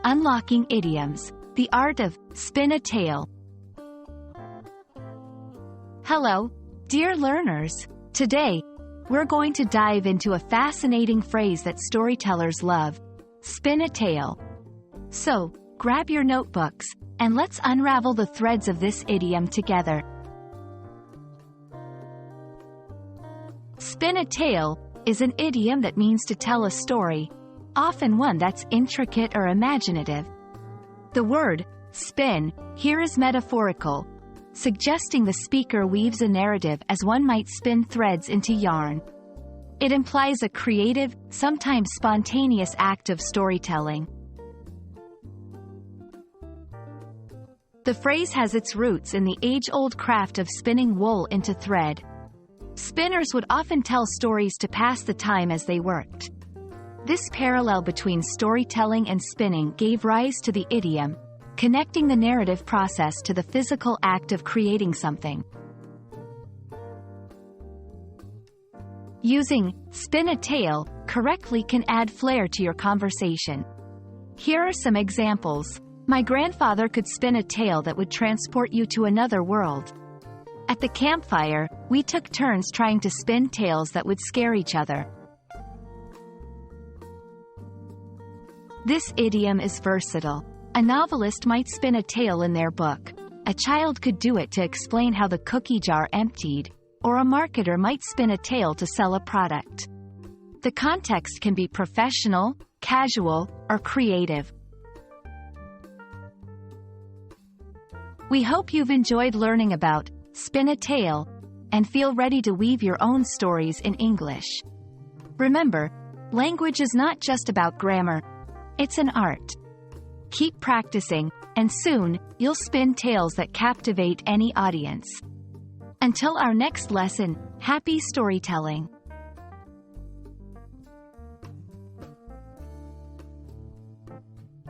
Unlocking Idioms, the art of spin a tale. Hello, dear learners. Today, we're going to dive into a fascinating phrase that storytellers love: spin a tale. So, grab your notebooks, and let's unravel the threads of this idiom together. Spin a tale is an idiom that means to tell a story, often one that's intricate or imaginative. The word spin here is metaphorical, suggesting the speaker weaves a narrative as one might spin threads into yarn. It implies a creative, sometimes spontaneous act of storytelling. The phrase has its roots in the age-old craft of spinning wool into thread. Spinners would often tell stories to pass the time as they worked. This parallel between storytelling and spinning gave rise to the idiom, connecting the narrative process to the physical act of creating something. Using spin a tale correctly can add flair to your conversation. Here are some examples. My grandfather could spin a tale that would transport you to another world. At the campfire, we took turns trying to spin tales that would scare each other. This idiom is versatile. A novelist might spin a tale in their book. A child could do it to explain how the cookie jar emptied, or a marketer might spin a tale to sell a product. The context can be professional, casual, or creative. We hope you've enjoyed learning about spin a tale and feel ready to weave your own stories in English. Remember, language is not just about grammar, it's an art. Keep practicing, and soon, you'll spin tales that captivate any audience. Until our next lesson, happy storytelling!